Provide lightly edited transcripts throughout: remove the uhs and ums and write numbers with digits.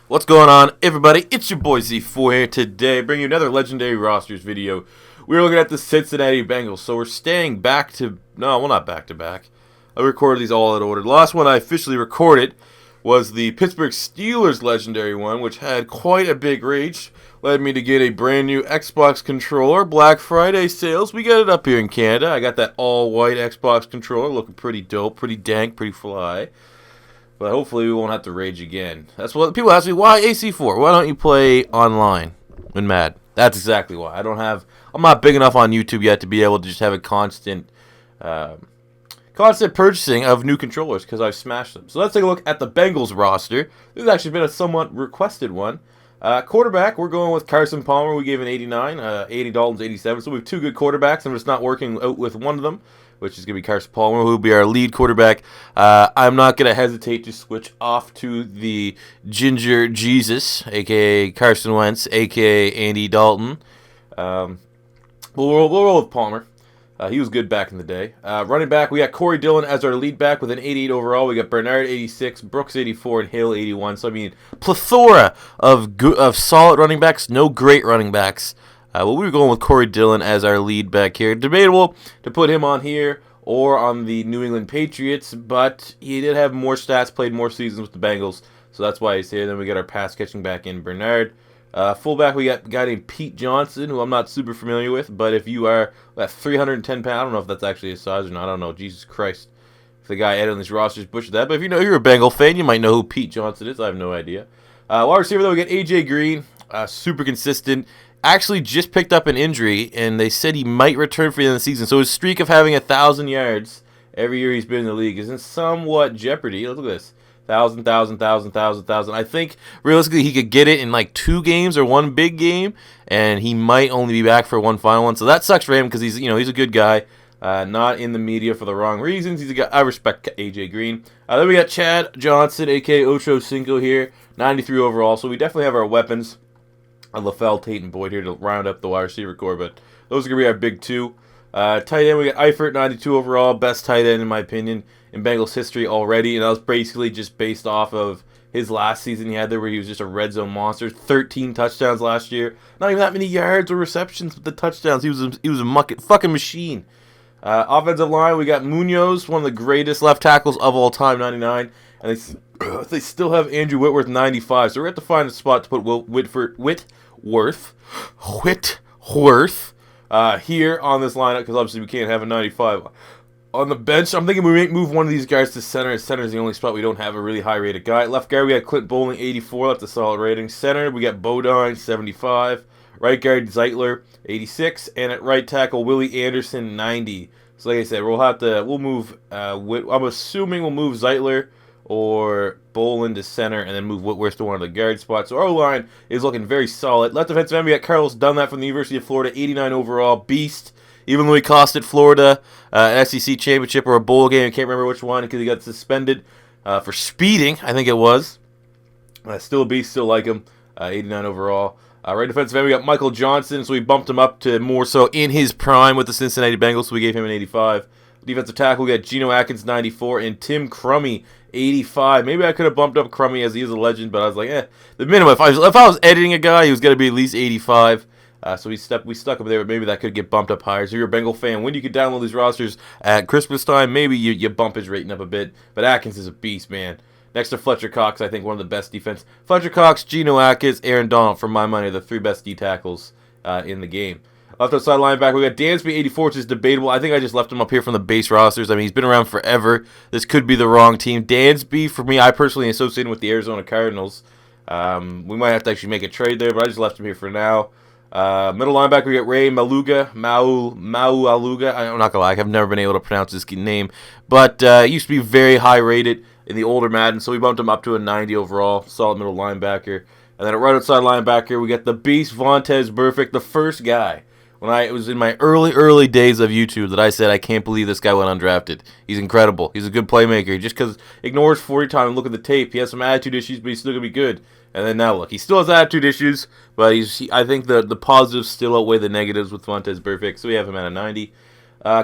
What's going on, everybody? It's your boy Z4 here today, bringing you another Legendary Rosters video. We're looking at the Cincinnati Bengals, so we're staying back to... No, well, not back to back. I recorded these all out of order. The last one I officially recorded was the Pittsburgh Steelers Legendary one, which had quite a big reach. Led me to get a brand new Xbox controller. Black Friday sales. We got it up here in Canada. I got that all-white Xbox controller, looking pretty dope, pretty dank, pretty fly. But hopefully we won't have to rage again. That's what people ask me. Why AC4? Why don't you play online when Madden? That's exactly why. I'm not big enough on YouTube yet to be able to just have a constant purchasing of new controllers because I've smashed them. So let's take a look at the Bengals roster. This has actually been a somewhat requested one. Quarterback, we're going with Carson Palmer. We gave an 89. Andy Dalton's 87. So we have two good quarterbacks. I'm just not working out with one of them, which is going to be Carson Palmer, who will be our lead quarterback. I'm not going to hesitate to switch off to the Ginger Jesus, a.k.a. Carson Wentz, a.k.a. Andy Dalton. We'll roll with Palmer. He was good back in the day. Running back, we got Corey Dillon as our lead back with an 88 overall. We got Bernard 86, Brooks 84, and Hill 81. So, I mean, plethora of solid running backs, no great running backs. Well, we were going with Corey Dillon as our lead back here. Debatable to put him on here or on the New England Patriots, but he did have more stats, played more seasons with the Bengals, so that's why he's here. Then we got our pass catching back in Bernard. Fullback, we got a guy named Pete Johnson, who I'm not super familiar with, but if you are at 310 pounds, I don't know if that's actually his size or not. I don't know. Jesus Christ. If the guy added on these rosters butchered that. But if you're a Bengal fan, you might know who Pete Johnson is. I have no idea. Wide receiver, though, we got A.J. Green, super consistent. Actually just picked up an injury, and they said he might return for the end of the season. So his streak of having 1,000 yards every year he's been in the league is in somewhat jeopardy. Look at this. 1,000. I think realistically he could get it in like 2 games or 1 big game, and he might only be back for 1 final one. So that sucks for him because he's a good guy, not in the media for the wrong reasons. He's a guy I respect. AJ Green. Then we got Chad Johnson, aka Ocho Cinco here, 93 overall. So we definitely have our weapons. LaFell, Tate, and Boyd here to round up the wide receiver core, but those are gonna be our big 2. Tight end, we got Eifert, 92 overall, best tight end in my opinion in Bengals history already, and that was basically just based off of his last season he had there where he was just a red zone monster. 13 touchdowns last year, not even that many yards or receptions with the touchdowns. He was a fucking machine. Offensive line, we got Munoz, one of the greatest left tackles of all time, 99, and they still have Andrew Whitworth, 95. So we're going to have to find a spot to put Whitworth here on this lineup because obviously we can't have a 95. On the bench, I'm thinking we might move one of these guys to center. Center is the only spot we don't have a really high-rated guy. Left guard, we got Clint Bowling, 84. That's a solid rating. Center, we got Bodine, 75. Right guard, Zeitler, 86. And at right tackle, Willie Anderson, 90. So like I said, we'll move, I'm assuming we'll move Zeitler or Bolin to center and then move Whitworth to one of the guard spots. So our line is looking very solid. Left defensive end, we got Carlos Dunlap from the University of Florida, 89 overall, beast. Even though he costed Florida an SEC championship or a bowl game, I can't remember which one because he got suspended for speeding, I think it was. Still a beast, still like him, 89 overall. Right defensive end, we got Michael Johnson, so we bumped him up to more so in his prime with the Cincinnati Bengals, so we gave him an 85. Defensive tackle, we got Geno Atkins, 94, and Tim Crummy, 85. Maybe I could have bumped up Crummy as he is a legend, but I was like, the minimum. If I was editing a guy, he was going to be at least 85. So we stuck him there, but maybe that could get bumped up higher. So if you're a Bengal fan, when you can download these rosters at Christmas time, maybe you bump his rating up a bit. But Atkins is a beast, man. Next to Fletcher Cox, I think one of the best defense. Fletcher Cox, Geno Atkins, Aaron Donald, for my money, are the 3 best D tackles in the game. Left outside linebacker, we got Dansby, 84, which is debatable. I think I just left him up here from the base rosters. I mean, he's been around forever. This could be the wrong team. Dansby, for me, I personally associate him with the Arizona Cardinals. We might have to actually make a trade there, but I just left him here for now. Middle linebacker, we got Ray Maualuga. I'm not gonna lie, I've never been able to pronounce this name, but he used to be very high rated in the older Madden, so we bumped him up to a 90 overall. Solid middle linebacker. And then at right outside linebacker, we got the beast Vontaze Burfict, the first guy when it was in my early days of YouTube that I said I can't believe this guy went undrafted. He's incredible. He's a good playmaker. Just because ignores 40 time and look at the tape, he has some attitude issues, but he's still gonna be good. And then now look, he still has attitude issues, but I think the positives still outweigh the negatives with Vontaze Burfict, so we have him at a 90.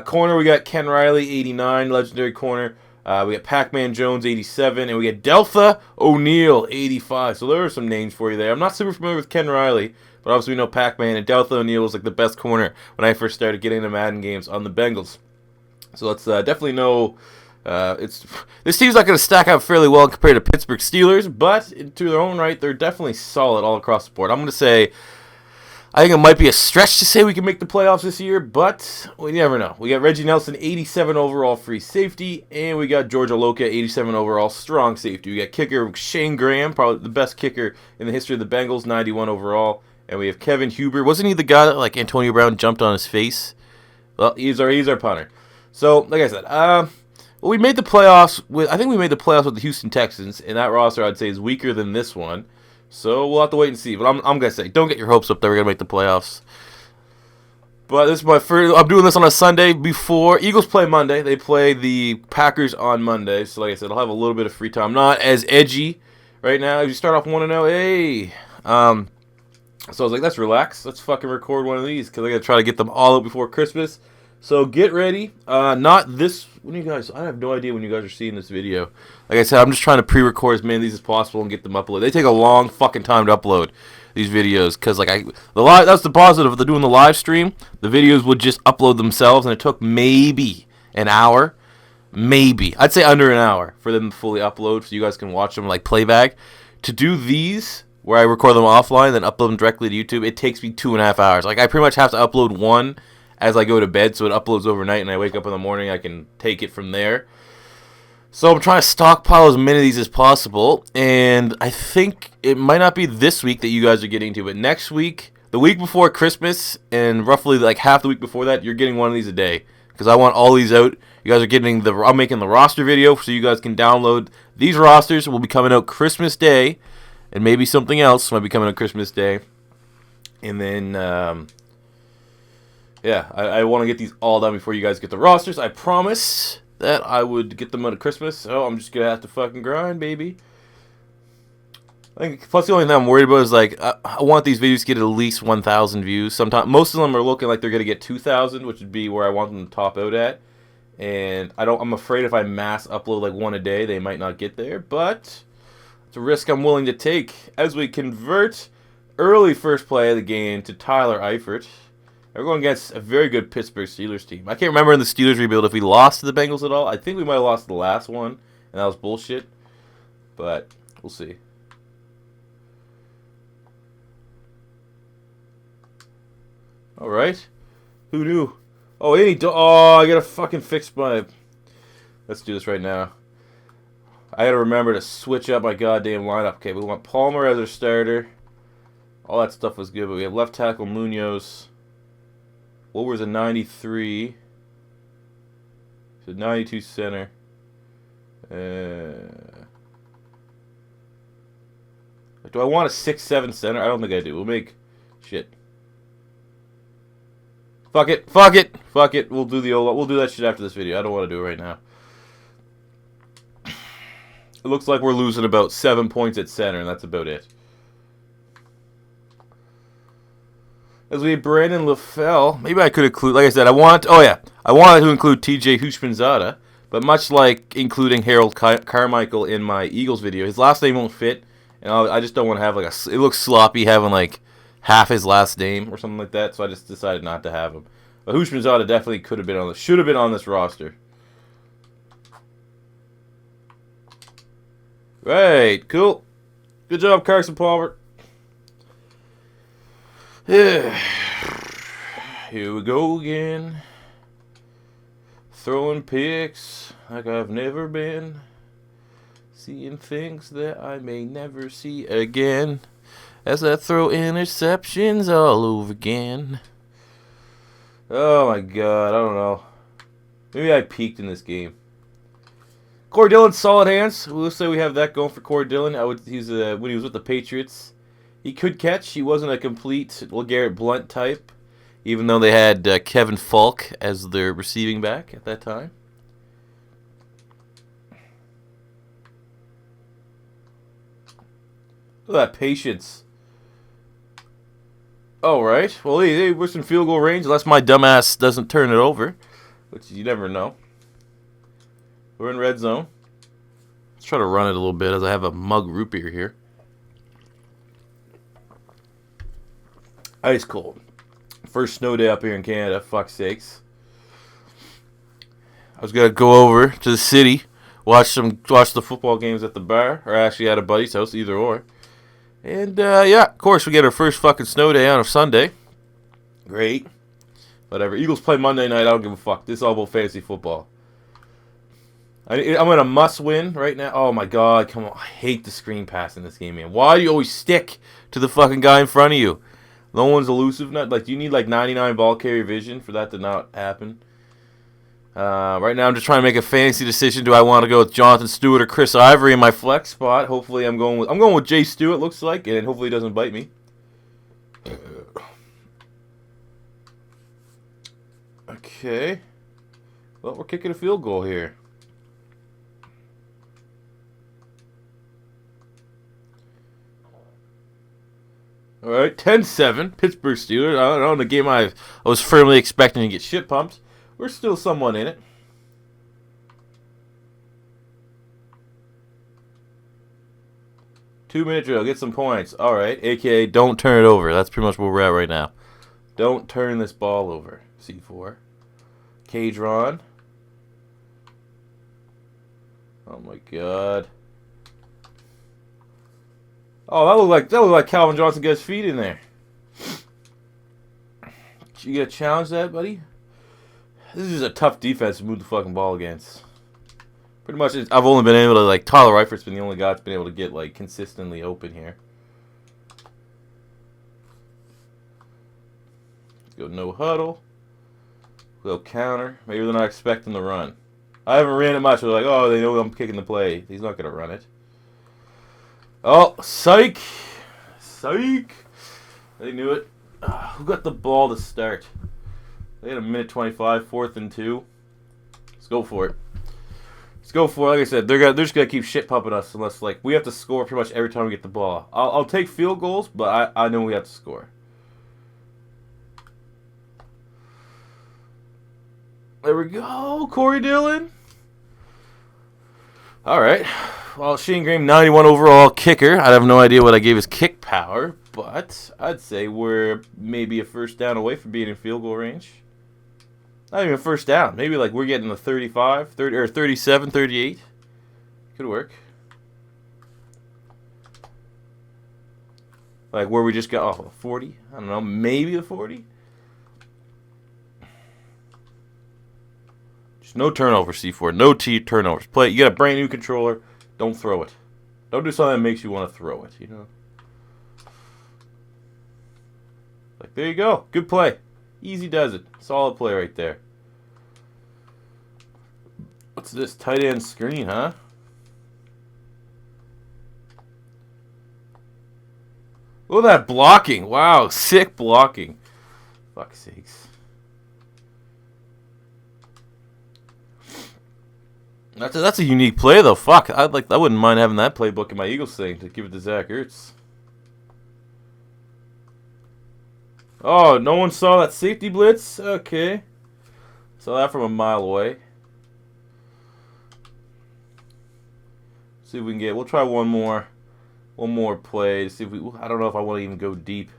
Corner, we got Ken Riley, 89, legendary corner. We got Pac-Man Jones, 87, and we got Deltha O'Neal, 85. So there are some names for you there. I'm not super familiar with Ken Riley, but obviously we know Pac-Man, and Deltha O'Neal was like the best corner when I first started getting into Madden games on the Bengals. So let's definitely know this team's not going to stack up fairly well compared to Pittsburgh Steelers, but to their own right, they're definitely solid all across the board. I'm going to say I think it might be a stretch to say we can make the playoffs this year, but we never know. We got Reggie Nelson, 87 overall free safety, and we got George Aloka, 87 overall strong safety. We got kicker Shane Graham, probably the best kicker in the history of the Bengals, 91 overall. And we have Kevin Huber. Wasn't he the guy that like Antonio Brown jumped on his face? Well, he's our punter. So, like I said, we made the playoffs with. I think we made the playoffs with the Houston Texans, and that roster I'd say is weaker than this one. So we'll have to wait and see. But I'm gonna say, don't get your hopes up that we're gonna make the playoffs. But this is my first. I'm doing this on a Sunday before Eagles play Monday. They play the Packers on Monday. So like I said, I'll have a little bit of free time. Not as edgy right now. If you start off 1-0, hey. So I was like, let's relax. Let's fucking record one of these because I gotta try to get them all out before Christmas. So get ready. Not this. When you guys, I have no idea when you guys are seeing this video. Like I said, I'm just trying to pre-record as many of these as possible and get them uploaded. They take a long fucking time to upload these videos because like that's the positive of doing the live stream. The videos would just upload themselves, and it took maybe an hour, maybe I'd say under an hour for them to fully upload, so you guys can watch them like playback. To do these, where I record them offline, then upload them directly to YouTube, it takes me 2.5 hours. Like I pretty much have to upload one as I go to bed, so it uploads overnight, and I wake up in the morning, I can take it from there. So I'm trying to stockpile as many of these as possible, and I think it might not be this week that you guys are getting to, but next week, the week before Christmas, and roughly like half the week before that, you're getting one of these a day, because I want all these out. You guys are getting I'm making the roster video, so you guys can download these rosters. Will be coming out Christmas Day, and maybe something else might be coming out Christmas Day, and then yeah, I want to get these all done before you guys get the rosters. I promised that I would get them out of Christmas, so I'm just going to have to fucking grind, baby. I think, plus the only thing I'm worried about is, like, I want these videos to get at least 1,000 views. Sometimes, most of them are looking like they're going to get 2,000, which would be where I want them to top out at. And I'm afraid if I mass upload, like, one a day, they might not get there. But it's a risk I'm willing to take as we convert early first play of the game to Tyler Eifert. We're going against a very good Pittsburgh Steelers team. I can't remember in the Steelers rebuild if we lost to the Bengals at all. I think we might have lost the last one, and that was bullshit. But we'll see. All right. Who knew? Oh, I gotta fucking fix my. Let's do this right now. I gotta remember to switch up my goddamn lineup. Okay, we want Palmer as our starter. All that stuff was good, but we have left tackle Munoz. What was a 93? It's a 92 center. Do I want a 6'7" center? I don't think I do. We'll make shit. Fuck it. Fuck it. Fuck it. We'll do that shit after this video. I don't want to do it right now. It looks like we're losing about 7 points at center, and that's about it. As we have Brandon LaFell, maybe I could include, like I said, I wanted to include TJ Houshmandzadeh, but much like including Harold Carmichael in my Eagles video, his last name won't fit, and I just don't want to have like it looks sloppy having like half his last name or something like that, so I just decided not to have him. But Houshmandzadeh definitely should have been on this roster. Right, cool. Good job, Carson Palmer. Yeah. Here we go again. Throwing picks like I've never been. Seeing things that I may never see again. As I throw interceptions all over again. Oh my god, I don't know. Maybe I peaked in this game. Corey Dillon's solid hands. We'll say we have that going for Corey Dillon. When he was with the Patriots, he could catch. He wasn't a complete LeGarrette Blount type, even though they had Kevin Falk as their receiving back at that time. Look at that patience. All right. Well, hey, we're in field goal range, unless my dumbass doesn't turn it over, which you never know. We're in red zone. Let's try to run it a little bit as I have a mug root beer here. Ice cold. First snow day up here in Canada. Fuck's sakes. I was gonna go over to the city, watch the football games at the bar, or actually at a buddy's house, either or. And yeah, of course we get our first fucking snow day on a Sunday. Great. Whatever. Eagles play Monday night. I don't give a fuck. This is all about fantasy football. I'm in a must-win right now. Oh my god, come on. I hate the screen pass in this game, man. Why do you always stick to the fucking guy in front of you? No one's elusive. Like, do you need like 99 ball carrier vision for that to not happen? Right now I'm just trying to make a fantasy decision. Do I want to go with Jonathan Stewart or Chris Ivory in my flex spot? Hopefully I'm going with Jay Stewart, looks like, and hopefully he doesn't bite me. Okay. Well, we're kicking a field goal here. All right, 10-7, Pittsburgh Steelers. I don't know, in the game I was firmly expecting to get shit pumped. We're still somewhat in it. Two-minute drill, get some points. All right, a.k.a. don't turn it over. That's pretty much where we're at right now. Don't turn this ball over, C4. Cage Ron. Oh, my God. Oh, that looked like Calvin Johnson got his feet in there. You gonna challenge that, buddy? This is a tough defense to move the fucking ball against. Pretty much, I've only been able to, like, Tyler Eifert's been the only guy that's been able to get, like, consistently open here. Let's go no huddle. Go counter. Maybe they're not expecting the run. I haven't ran it much. They're like, oh, they know I'm kicking the play. He's not gonna run it. Oh, psych. Psych. They knew it. Who got the ball to start? They had a minute 25, 4th and 2. Let's go for it. Let's go for it. Like I said, they're just going to keep shit pumping us unless, like, we have to score pretty much every time we get the ball. I'll take field goals, but I know we have to score. There we go. Corey Dillon. All right. Well, Shane Graham, 91 overall kicker. I have no idea what I gave his kick power, but I'd say we're maybe a first down away from being in field goal range. Not even a first down. Maybe like we're getting the 35, 30, or 37, 38. Could work. Like where we just got off of 40. I don't know. Maybe a 40. Just no turnovers, C4. No turnovers. Play. You got a brand new controller. Don't throw it. Don't do something that makes you want to throw it, you know? Like, there you go. Good play. Easy does it. Solid play right there. What's this? Tight end screen, huh? Look at that blocking. Wow, sick blocking. Fuck's sakes. That's a unique play though. Fuck, I wouldn't mind having that playbook in my Eagles thing to give it to Zach Ertz. Oh, no one saw that safety blitz? Okay. Saw that from a mile away. See if we can get. We'll try one more play to see if we. I don't know if I want to even go deep.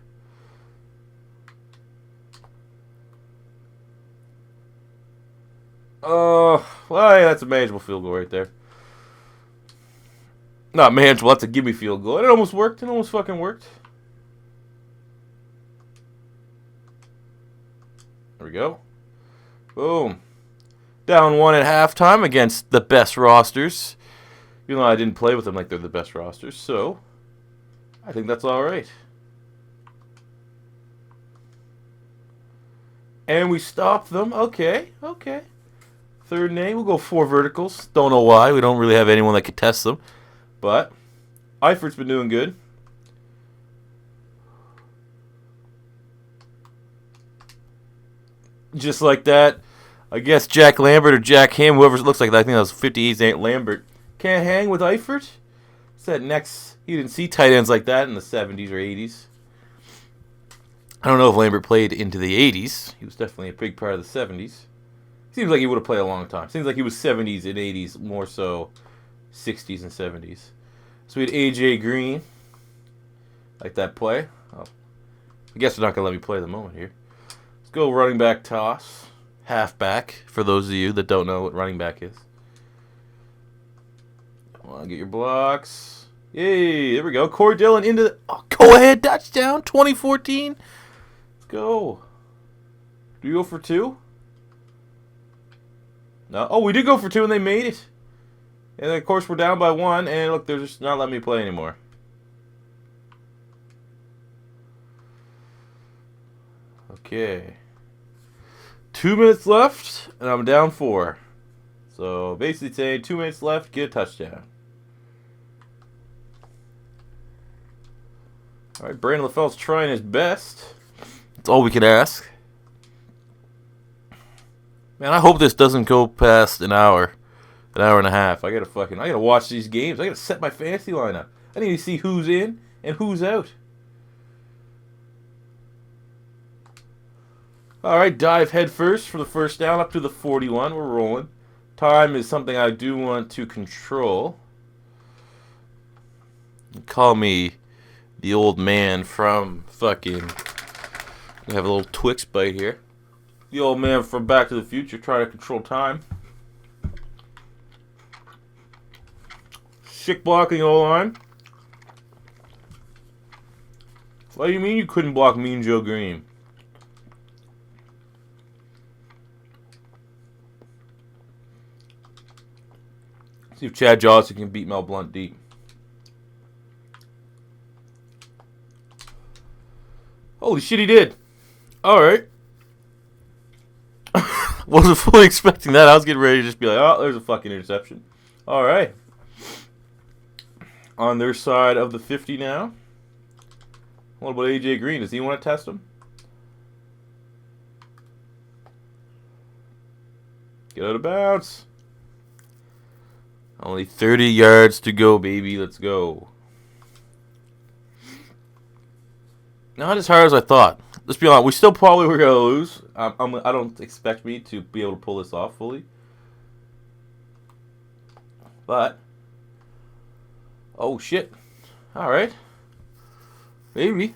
Oh, well, yeah, that's a manageable field goal right there. Not manageable, that's a gimme field goal. It almost worked. It almost fucking worked. There we go. Boom. Down 1 at halftime against the best rosters. Even though I didn't play with them like they're the best rosters. So, I think that's all right. And we stopped them. Okay. Third and 8, we'll go 4 verticals. Don't know why. We don't really have anyone that could test them. But Eifert's been doing good. Just like that. I guess Jack Lambert or Jack Ham, whoever it looks like that, I think that was 58 Lambert, can't hang with Eifert. It's that next. You didn't see tight ends like that in the 70s or 80s. I don't know if Lambert played into the 80s. He was definitely a big part of the 70s. Seems like he would have played a long time. Seems like he was 70s and 80s, more so 60s and 70s. So we had AJ Green. Like that play. Oh, I guess they're not going to let me play the moment here. Let's go running back toss. Halfback, for those of you that don't know what running back is. Come on, get your blocks. Yay, there we go. Corey Dillon into the go-ahead touchdown, 2014. Let's go. Do you go for 2? No. Oh, we did go for 2 and they made it. And then, of course, we're down by 1. And look, they're just not letting me play anymore. Okay. 2 minutes left, and I'm down 4. So basically saying 2 minutes left, get a touchdown. All right, Brandon LaFell's trying his best. That's all we can ask. Man, I hope this doesn't go past an hour and a half. I gotta watch these games. I gotta set my fantasy lineup. I need to see who's in and who's out. All right, dive head first for the first down up to the 41. We're rolling. Time is something I do want to control. Call me the old man from fucking... I have a little Twix bite here. The old man from Back to the Future trying to control time. Sick blocking O-line. What do you mean you couldn't block Mean Joe Green? See if Chad Johnson can beat Mel Blount deep. Holy shit, he did. Alright. Wasn't fully expecting that. I was getting ready to just be like, oh, there's a fucking interception. Alright. On their side of the 50 now. What about AJ Green? Does he want to test him? Get out of bounds. Only 30 yards to go, baby. Let's go. Not as hard as I thought. Let's be honest. We still probably were going to lose. I don't expect me to be able to pull this off fully. But. Oh, shit. All right. Maybe.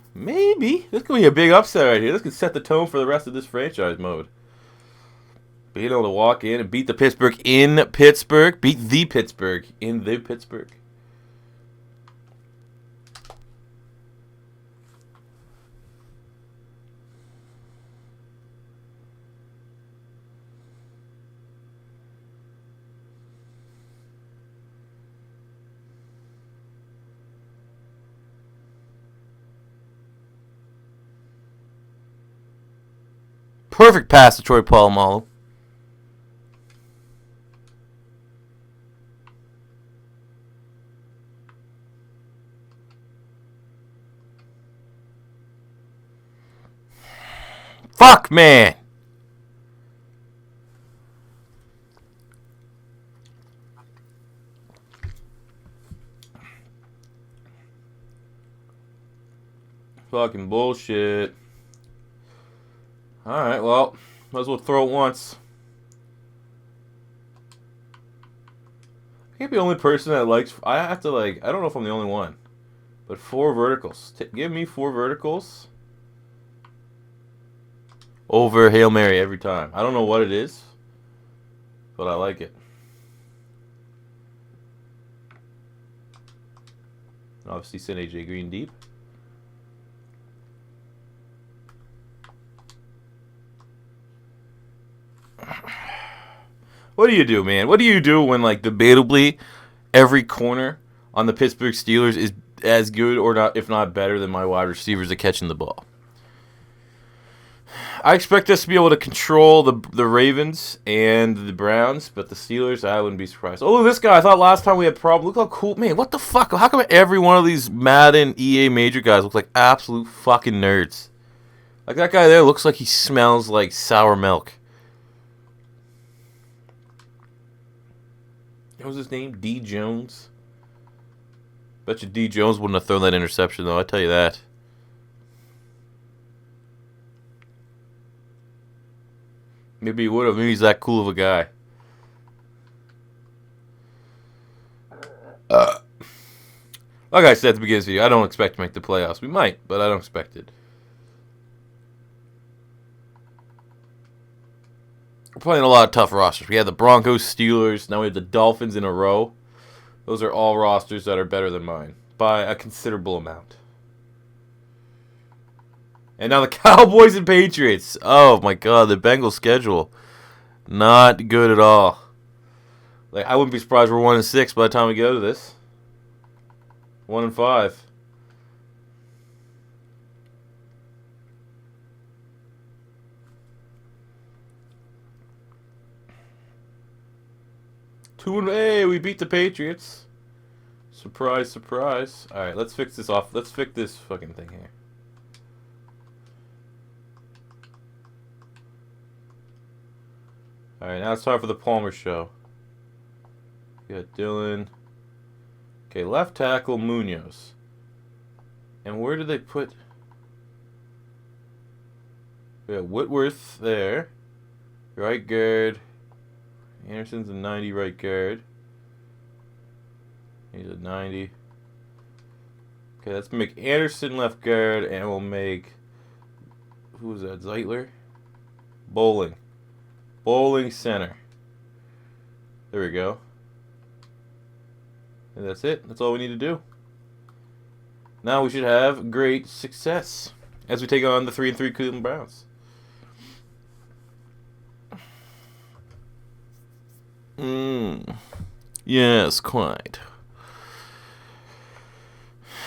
This could be a big upset right here. This could set the tone for the rest of this franchise mode. Being able to walk in and beat the Pittsburgh in Pittsburgh. Beat the Pittsburgh in the Pittsburgh. Perfect pass to Troy Polamalu. Fuck, man. Fucking bullshit. Alright, well, might as well throw it once. I can't be the only person that likes... I have to, like... I don't know if I'm the only one. But 4 verticals. Give me 4 verticals. Over Hail Mary every time. I don't know what it is, but I like it. Obviously send AJ Green deep. What do you do, man? What do you do when, like, debatably every corner on the Pittsburgh Steelers is as good or not, if not better, than my wide receivers at catching the ball? I expect us to be able to control the Ravens and the Browns, but the Steelers, I wouldn't be surprised. Oh, look at this guy. I thought last time we had problems. Look how cool. Man, what the fuck? How come every one of these Madden EA major guys looks like absolute fucking nerds? Like that guy there looks like he smells like sour milk. What was his name? D. Jones? Bet you D. Jones wouldn't have thrown that interception, though. I tell you that. Maybe he would have. Maybe he's that cool of a guy. Like I said at the beginning of the video, I don't expect to make the playoffs. We might, but I don't expect it. We're playing a lot of tough rosters. We had the Broncos, Steelers. Now we have the Dolphins in a row. Those are all rosters that are better than mine by a considerable amount. And now the Cowboys and Patriots. Oh my God, the Bengals schedule, not good at all. Like, I wouldn't be surprised we're 1-6 by the time we go to this. 1-5. Hey, we beat the Patriots. Surprise, surprise. All right, let's fix this off. Let's fix this fucking thing here. All right, now it's time for the Palmer show. We got Dylan. Okay, left tackle Munoz. And where did they put? We got Whitworth there. Right guard. Anderson's a 90 right guard. He's a 90. Okay, let's make Anderson left guard, and we'll make, who was that, Zeitler? Bowling center. There we go. And that's it. That's all we need to do. Now we should have great success as we take on the 3-3 Cleveland Browns. Yes, quite.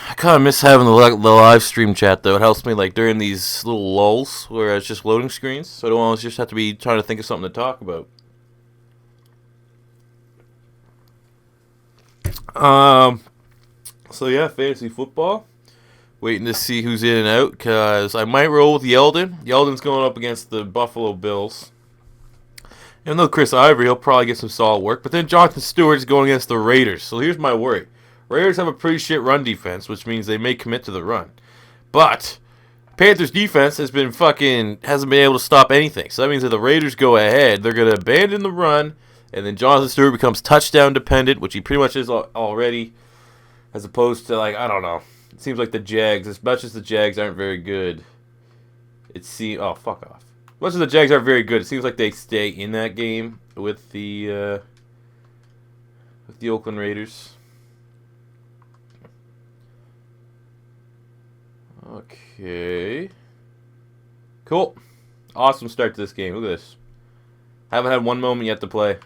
I kind of miss having the live stream chat, though. It helps me, like, during these little lulls where it's just loading screens, so I don't always just have to be trying to think of something to talk about. So yeah, fantasy football. Waiting to see who's in and out, because I might roll with Yeldon. Yeldon's going up against the Buffalo Bills. Even though Chris Ivory, he'll probably get some solid work. But then Jonathan Stewart's going against the Raiders. So here's my worry. Raiders have a pretty shit run defense, which means they may commit to the run. But Panthers defense hasn't been able to stop anything. So that means if the Raiders go ahead, they're going to abandon the run, and then Jonathan Stewart becomes touchdown dependent, which he pretty much is already, as opposed to, like, I don't know. It seems like the Jags, as much as the Jags aren't very good, oh, fuck off. As much as the Jags aren't very good, it seems like they stay in that game with the Oakland Raiders. Okay. Cool. Awesome start to this game. Look at this. Haven't had one moment yet to play.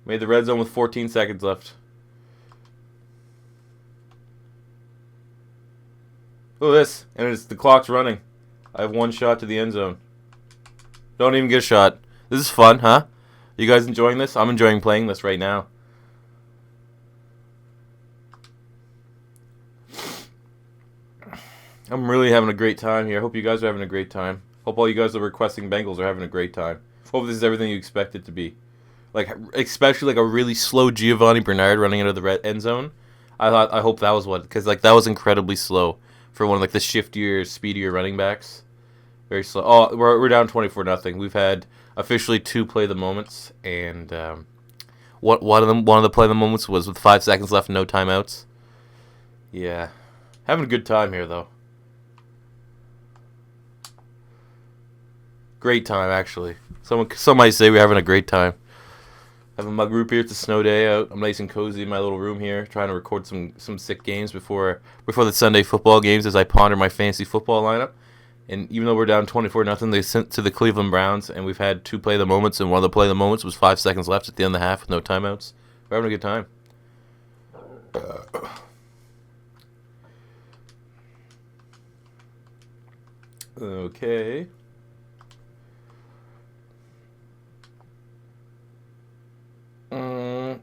Made the red zone with 14 seconds left. Look at this. And the clock's running. I have one shot to the end zone. Don't even get a shot. This is fun, huh? You guys enjoying this? I'm enjoying playing this right now. I'm really having a great time here. I hope you guys are having a great time. Hope all you guys that are requesting Bengals are having a great time. Hope this is everything you expect it to be. Like, especially like a really slow Giovanni Bernard running into the red end zone. I hope that was what, because like that was incredibly slow for one of like the shiftier, speedier running backs. Very slow. Oh, we're down 24-0. We've had officially 2 play the moments, and one of the play the moments was with 5 seconds left, and no timeouts. Yeah, having a good time here though. Great time, actually. Some might say we're having a great time. Having my group here. It's a snow day out. I'm nice and cozy in my little room here, trying to record some sick games before the Sunday football games as I ponder my fantasy football lineup. And even though we're down 24-0, they sent to the Cleveland Browns, and we've had 2 play the moments, and one of the play the moments was 5 seconds left at the end of the half with no timeouts. We're having a good time. Okay.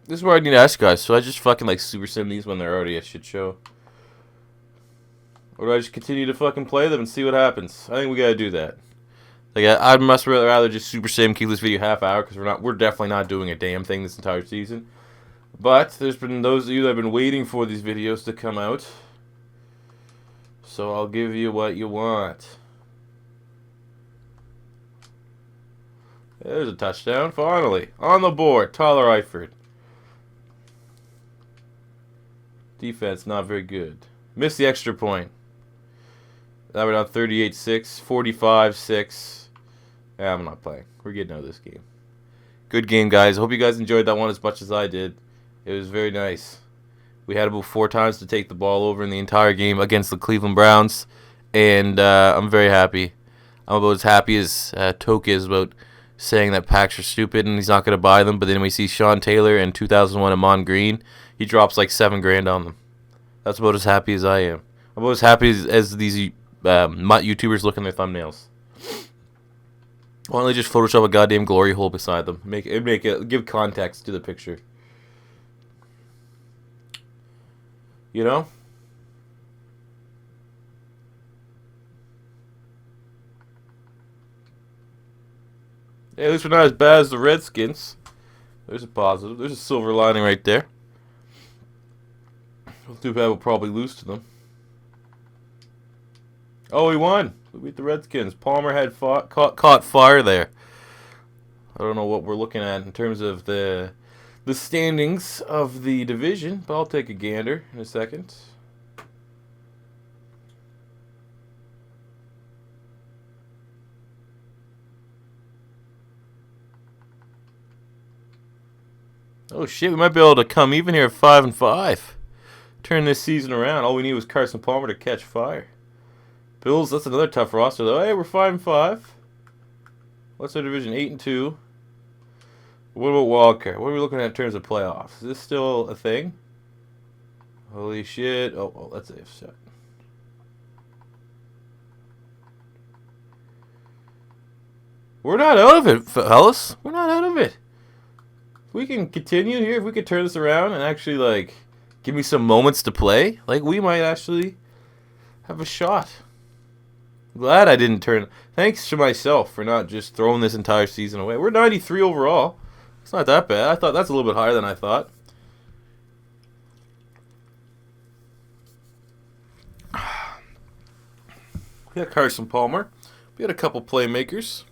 This is where I need to ask you guys. So I just fucking like super sim these when they're already a shit show, or do I just continue to fucking play them and see what happens? I think we gotta do that. Like I'd much rather just super sim, keep this video half hour, because we're definitely not doing a damn thing this entire season. But there's been those of you that have been waiting for these videos to come out, so I'll give you what you want. There's a touchdown, finally. On the board, Tyler Eifert. Defense not very good. Missed the extra point. Now we're down 38-6, 45-6. Yeah, I'm not playing. We're getting out of this game. Good game, guys. I hope you guys enjoyed that one as much as I did. It was very nice. We had about 4 times to take the ball over in the entire game against the Cleveland Browns, and I'm very happy. I'm about as happy as Toke is about saying that packs are stupid and he's not going to buy them, but then we see Sean Taylor and 2001 Amon Green, he drops like $7,000 on them. That's about as happy as I am. I'm about as happy as these YouTubers look in their thumbnails. Why don't they just Photoshop a goddamn glory hole beside them? Give context to the picture. You know? Hey, at least we're not as bad as the Redskins. There's a positive. There's a silver lining right there. Too bad we'll probably lose to them. Oh, we won. We beat the Redskins. Palmer had caught fire there. I don't know what we're looking at in terms of the standings of the division, but I'll take a gander in a second. Oh shit, we might be able to come even here at 5-5. Turn this season around. All we need was Carson Palmer to catch fire. Bills, that's another tough roster though. Hey, we're 5-5. What's our division? 8-2. What about wildcard? What are we looking at in terms of playoffs? Is this still a thing? Holy shit. Oh, that's a shot. We're not out of it, fellas. We're not out of it. If we can continue here, if we could turn this around and actually, like, give me some moments to play, like, we might actually have a shot. Glad I didn't turn. Thanks to myself for not just throwing this entire season away. We're 93 overall. It's not that bad. I thought that's a little bit higher than I thought. We got Carson Palmer. We had a couple playmakers.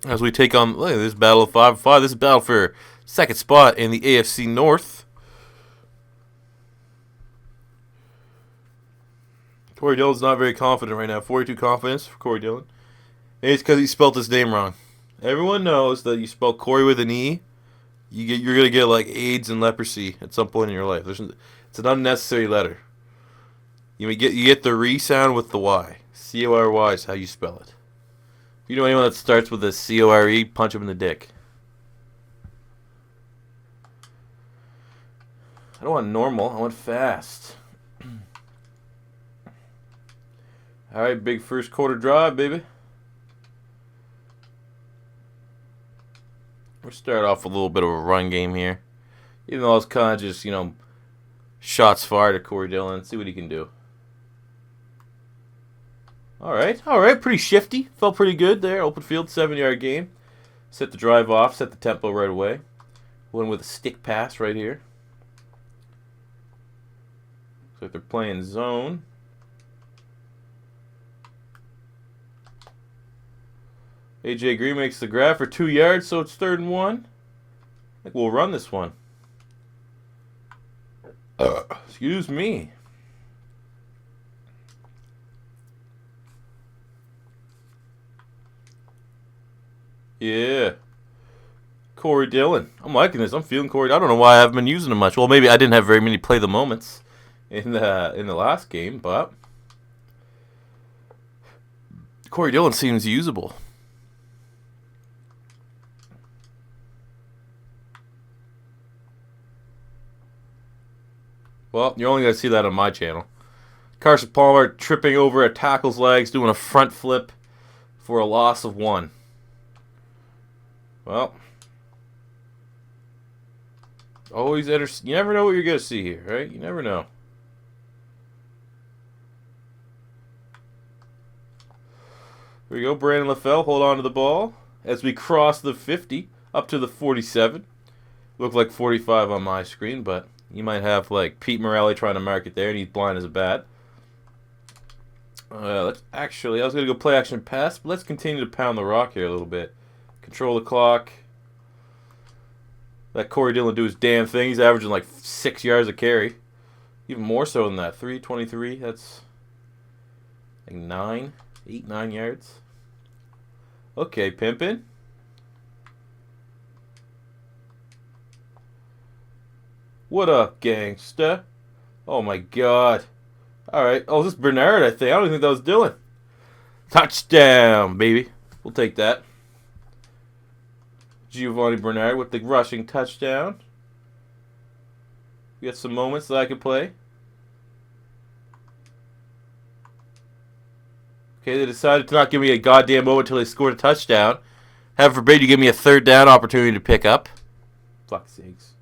As we take on, look at this battle of 5-5. This is battle for second spot in the AFC North. Corey Dillon's not very confident right now. 42 confidence for Corey Dillon. And it's because he spelled his name wrong. Everyone knows that you spell Corey with an E, you're going to get like AIDS and leprosy at some point in your life. It's an unnecessary letter. You get the re sound with the Y. C-O-R-Y is how you spell it. If you know anyone that starts with a C-O-R-E, punch him in the dick. I don't want normal. I want fast. All right, big first quarter drive, baby. We'll start off with a little bit of a run game here. Even though it's kind of just, shots fired at Corey Dillon. See what he can do. All right. Pretty shifty. Felt pretty good there. Open field, 7-yard gain. Set the drive off. Set the tempo right away. Went with a stick pass right here. Looks like they're playing zone. AJ Green makes the grab for 2 yards, so it's 3rd and 1. I think we'll run this one. Excuse me. Yeah. Corey Dillon. I'm liking this. I'm feeling Corey. I don't know why I haven't been using him much. Well, maybe I didn't have very many play the moments in the last game, but Corey Dillon seems usable. Well, you're only going to see that on my channel. Carson Palmer tripping over a tackle's legs, doing a front flip for a loss of 1. Well, always you never know what you're going to see here, right? You never know. Here we go, Brandon LaFell, hold on to the ball as we cross the 50 up to the 47. Looked like 45 on my screen, but you might have like Pete Morelli trying to mark it there, and he's blind as a bat. Let's actually, I was going to go play action pass, but let's continue to pound the rock here a little bit. Control the clock. Let Corey Dillon do his damn thing. He's averaging like 6 yards a carry. Even more so than that. 323. That's like 9 yards. Okay, pimpin'. What up, gangsta? Oh my god. Alright. Oh, this is Bernard, I think. I don't even think that was Dillon. Touchdown, baby. We'll take that. Giovanni Bernard with the rushing touchdown. We got some moments that I could play. Okay, they decided to not give me a goddamn moment until they scored a touchdown. Heaven forbid you give me a third down opportunity to pick up. Fuck's sakes.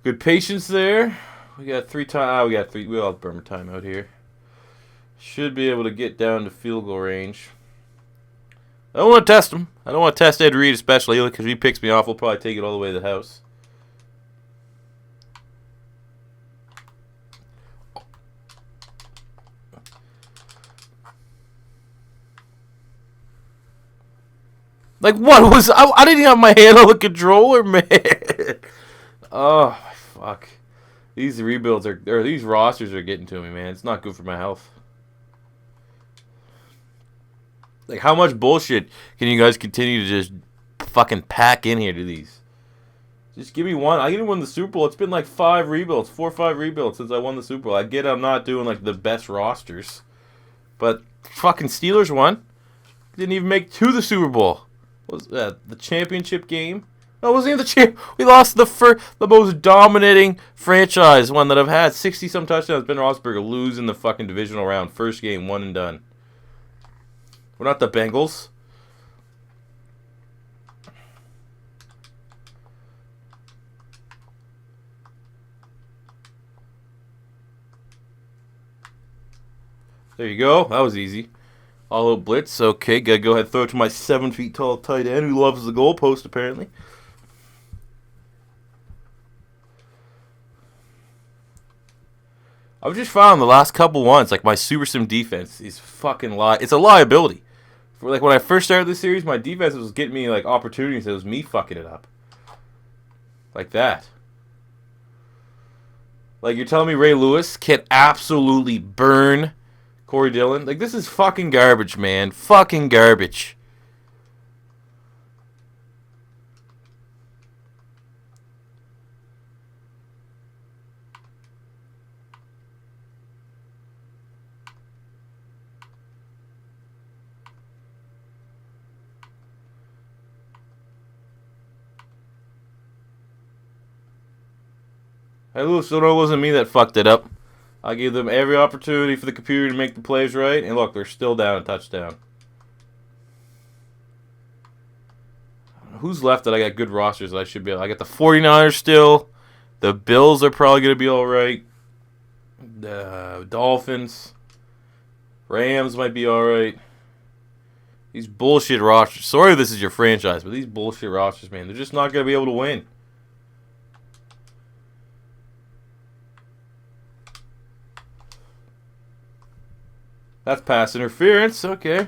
Good patience there. We got three. We all have Burma time out here. Should be able to get down to field goal range. I don't want to test him. I don't want to test Ed Reed especially because if he picks me off, we'll probably take it all the way to the house. Like what was I didn't have my hand on the controller, man. Oh fuck. These rebuilds these rosters are getting to me, man. It's not good for my health. Like, how much bullshit can you guys continue to just fucking pack in here to these? Just give me one. I didn't win the Super Bowl. It's been like 4 or 5 rebuilds since I won the Super Bowl. I get I'm not doing like the best rosters, but fucking Steelers won. Didn't even make to the Super Bowl. What was that the championship game? No, it wasn't even the champ. We lost the most dominating franchise one that I've had. 60-some touchdowns. Ben Roethlisberger losing the fucking divisional round. First game, one and done. We're not the Bengals. There you go. That was easy. All out blitz. Okay, gotta go ahead and throw it to my 7 feet tall tight end who loves the goalpost apparently. I've just found the last couple ones, like my Super Sim defense is fucking it's a liability. For like when I first started this series, my defense was getting me like opportunities. It was me fucking it up. Like that. Like you're telling me Ray Lewis can absolutely burn Corey Dillon? Like this is fucking garbage, man. Fucking garbage. Hey, Lewis, so it wasn't me that fucked it up. I gave them every opportunity for the computer to make the plays right, and look, they're still down a touchdown. Who's left that I got good rosters that I should be able? I got the 49ers still. The Bills are probably going to be alright. The Dolphins. Rams might be alright. These bullshit rosters. Sorry this is your franchise, but these bullshit rosters, man, they're just not going to be able to win. That's pass interference. Okay.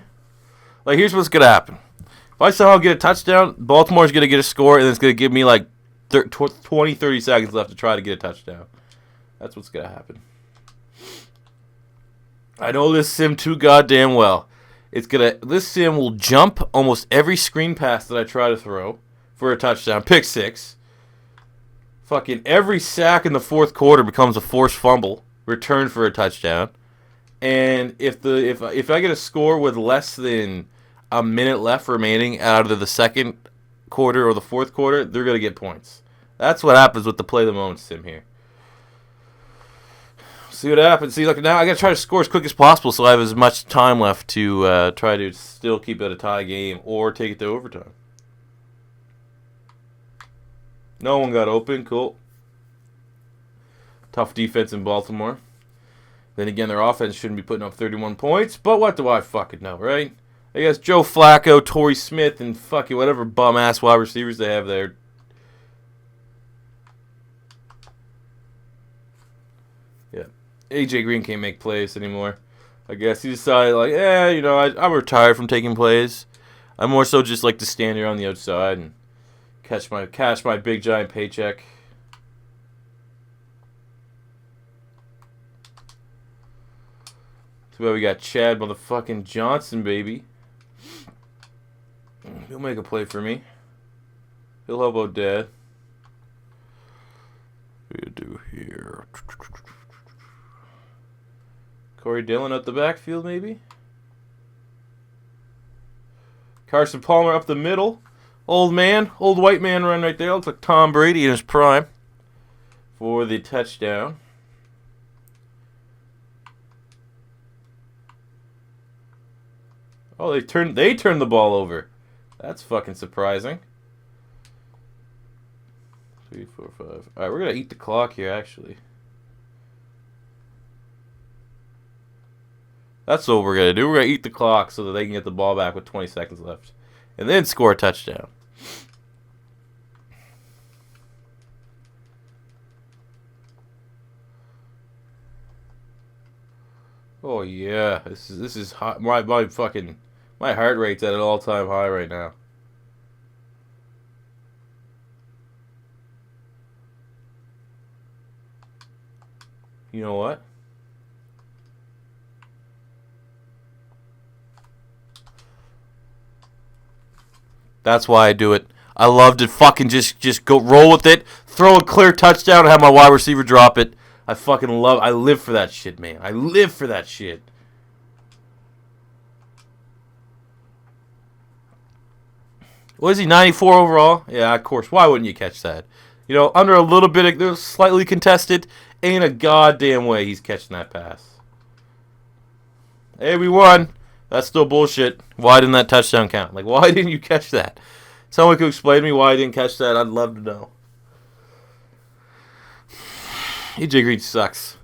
Like, here's what's going to happen. If I somehow get a touchdown, Baltimore's going to get a score, and it's going to give me like 20, 30 seconds left to try to get a touchdown. That's what's going to happen. I know this sim too goddamn well. This sim will jump almost every screen pass that I try to throw for a touchdown. Pick six. Fucking every sack in the fourth quarter becomes a forced fumble. Return for a touchdown. And if I get a score with less than a minute left remaining out of the second quarter or the fourth quarter, they're going to get points. That's what happens with the play the moment sim here. See what happens. See, look, now I got to try to score as quick as possible so I have as much time left to try to still keep it a tie game or take it to overtime. No one got open. Cool. Tough defense in Baltimore. Then again, their offense shouldn't be putting up 31 points, but what do I fucking know, right? I guess Joe Flacco, Torrey Smith, and fucking whatever bum-ass wide receivers they have there. AJ Green can't make plays anymore. I guess he decided, like, you know, I'm retired from taking plays. I more so just like to stand here on the outside and cash my big giant paycheck. So we got Chad motherfucking Johnson, baby. He'll make a play for me. He'll help out Dad. What do you do here? Corey Dillon at the backfield, maybe? Carson Palmer up the middle. Old white man run right there. Looks like Tom Brady in his prime for the touchdown. Oh, they turned the ball over. That's fucking surprising. 3, 4, 5. All right, we're gonna eat the clock here, actually. That's what we're going to do. We're going to eat the clock so that they can get the ball back with 20 seconds left. And then score a touchdown. Oh, yeah. This is hot. My heart rate's at an all-time high right now. You know what? That's why I do it. I love to fucking just go roll with it, throw a clear touchdown, and have my wide receiver drop it. I live for that shit, man. I live for that shit. What is he, 94 overall? Yeah, of course. Why wouldn't you catch that? You know, under a little bit of slightly contested, ain't a goddamn way he's catching that pass. Hey, we won. That's still bullshit. Why didn't that touchdown count? Like, why didn't you catch that? Someone could explain to me why I didn't catch that. I'd love to know. AJ Green sucks.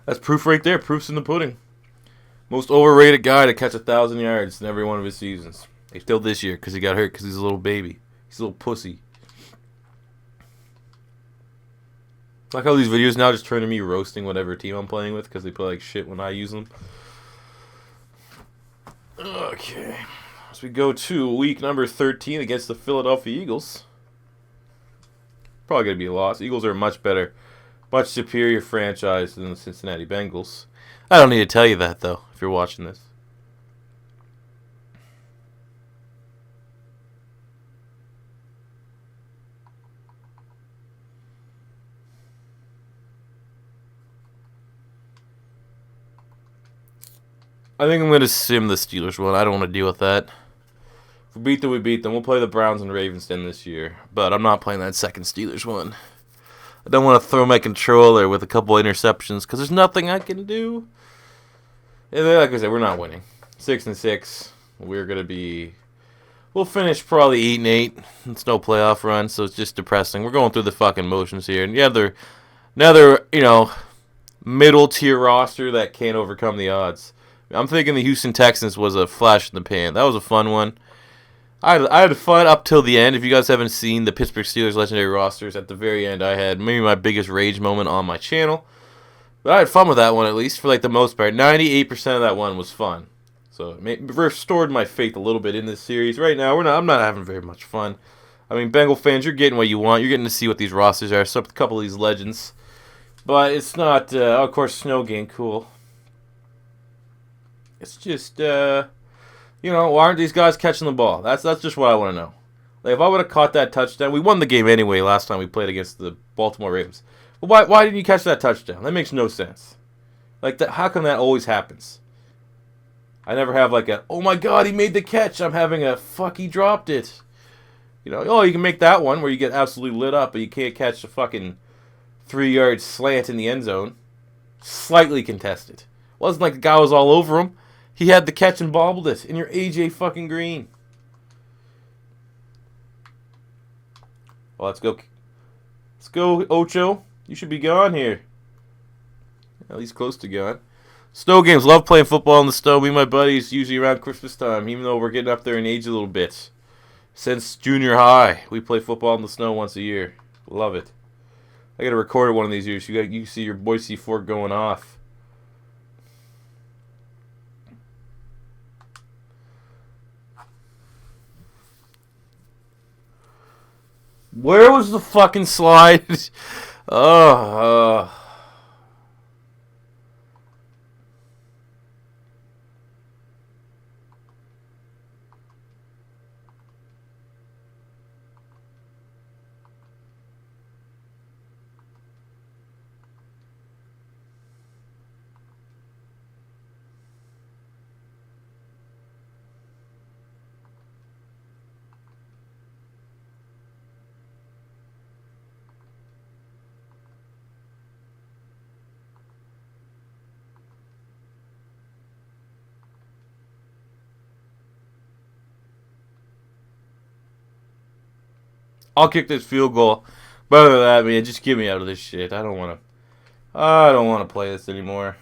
That's proof right there. Proof's in the pudding. Most overrated guy to catch 1,000 yards in every one of his seasons. Still this year because he got hurt because he's a little baby. He's a little pussy. Like how these videos now just turn to me roasting whatever team I'm playing with because they play like shit when I use them. Okay. So we go to week number 13 against the Philadelphia Eagles. Probably going to be a loss. Eagles are a much superior franchise than the Cincinnati Bengals. I don't need to tell you that, though, if you're watching this. I think I'm going to sim the Steelers one. I don't want to deal with that. If we beat them, we beat them. We'll play the Browns and Ravens then this year. But I'm not playing that second Steelers one. I don't want to throw my controller with a couple interceptions because there's nothing I can do. And then, like I said, we're not winning. 6-6. We're going to be... We'll finish probably 8-8. It's no playoff run, so it's just depressing. We're going through the fucking motions here. And yeah, they're another, middle tier roster that can't overcome the odds. I'm thinking the Houston Texans was a flash in the pan. That was a fun one. I had fun up till the end. If you guys haven't seen the Pittsburgh Steelers legendary rosters, at the very end I had maybe my biggest rage moment on my channel. But I had fun with that one, at least, for like the most part. 98% of that one was fun. So it restored my faith a little bit in this series. Right now, I'm not having very much fun. I mean, Bengal fans, you're getting what you want. You're getting to see what these rosters are. So a couple of these legends. But it's not, of course, Snow Game, cool. It's just, why aren't these guys catching the ball? That's just what I want to know. Like, if I would have caught that touchdown, we won the game anyway last time we played against the Baltimore Ravens. But why didn't you catch that touchdown? That makes no sense. Like, how come that always happens? I never have like a, oh my god, he made the catch. I'm having a, fuck, he dropped it. You can make that one where you get absolutely lit up, but you can't catch a fucking 3-yard slant in the end zone. Slightly contested. Wasn't like the guy was all over him. He had the catch and bobbled it. And you're AJ fucking Green. Well, let's go. Let's go, Ocho. You should be gone here. At least close to gone. Snow games. Love playing football in the snow. Me and my buddies usually around Christmas time, even though we're getting up there in age a little bit. Since junior high, we play football in the snow once a year. Love it. I gotta record it one of these years. You see your boy C4 going off. Where was the fucking slide? Oh. I'll kick this field goal. But other than that, man, just get me out of this shit. I don't want to play this anymore.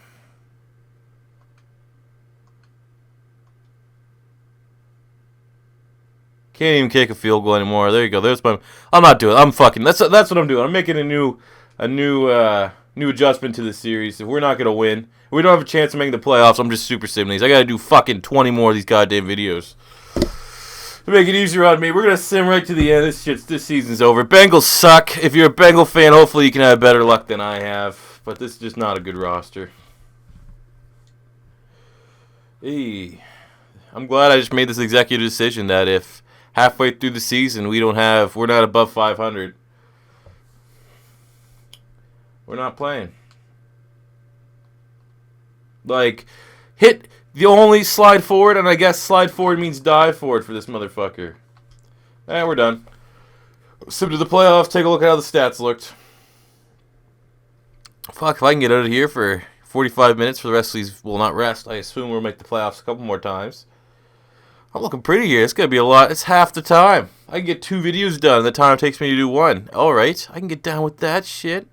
Can't even kick a field goal anymore. There you go. There's my. I'm not doing it. I'm fucking. That's what I'm doing. I'm making a new adjustment to the series. If we're not gonna win, if we don't have a chance of making the playoffs, I'm just super simming these. I gotta do fucking 20 more of these goddamn videos. To make it easier on me, we're gonna sim right to the end. This season's over. Bengals suck. If you're a Bengal fan, hopefully you can have better luck than I have. But this is just not a good roster. Hey, I'm glad I just made this executive decision that if halfway through the season we're not above 500, we're not playing. Like, hit the only slide forward, and I guess slide forward means dive forward for this motherfucker. We're done. Sim to the playoffs, take a look at how the stats looked. Fuck, if I can get out of here for 45 minutes for the rest of these, well, not rest, I assume we'll make the playoffs a couple more times. I'm looking pretty here. It's going to be a lot. It's half the time. I can get 2 videos done in the time it takes me to do 1. Alright, I can get down with that shit.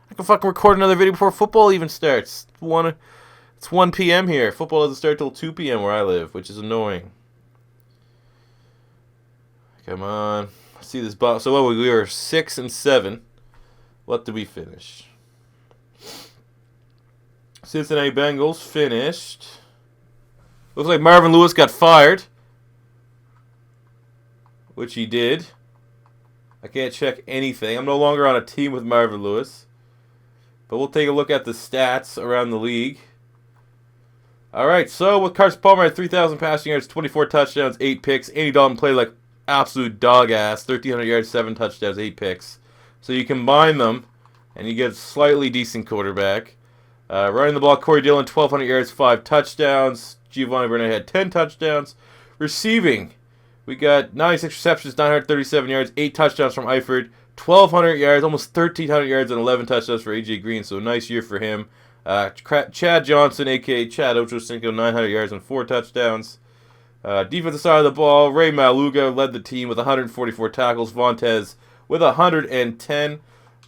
I can fucking record another video before football even starts. It's 1 p.m. here. Football doesn't start till 2 p.m. where I live, which is annoying. Come on. I see this box. So what, we were 6 and 7. What did we finish? Cincinnati Bengals finished. Looks like Marvin Lewis got fired. Which he did. I can't check anything. I'm no longer on a team with Marvin Lewis. But we'll take a look at the stats around the league. Alright, so with Carson Palmer at 3,000 passing yards, 24 touchdowns, 8 picks. Andy Dalton played like absolute dog ass. 1,300 yards, 7 touchdowns, 8 picks. So you combine them, and you get a slightly decent quarterback. Running the ball, Corey Dillon, 1,200 yards, 5 touchdowns. Giovanni Bernard had 10 touchdowns. Receiving, we got 96 receptions, 937 yards, 8 touchdowns from Eifert, 1,200 yards, almost 1,300 yards, and 11 touchdowns for A.J. Green. So a nice year for him. Chad Johnson, a.k.a. Chad Ochocinco, 900 yards and 4 touchdowns. Defensive side of the ball, Ray Maluga led the team with 144 tackles. Vontez with 110.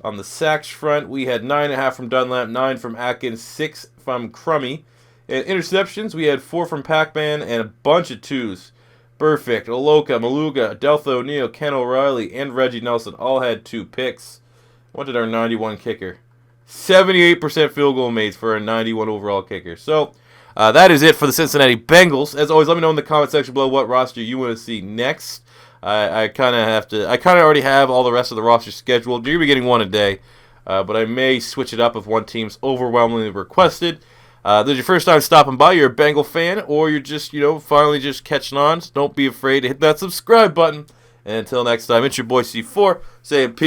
On the sacks front, we had 9.5 from Dunlap, 9 from Atkins, 6 from Crummy. And interceptions, we had 4 from Pac-Man and a bunch of 2s. Perfect, Oloka, Maluga, Deltha O'Neal, Ken O'Reilly, and Reggie Nelson all had 2 picks. What did our 91 kicker? 78% field goal made for a 91 overall kicker. So, that is it for the Cincinnati Bengals. As always, let me know in the comment section below what roster you want to see next. I kind of already have all the rest of the roster scheduled. You're going to be getting one a day, but I may switch it up if one team's overwhelmingly requested. This is your first time stopping by, you're a Bengal fan, or you're just, finally just catching on. So don't be afraid to hit that subscribe button. And until next time, it's your boy C4 saying peace.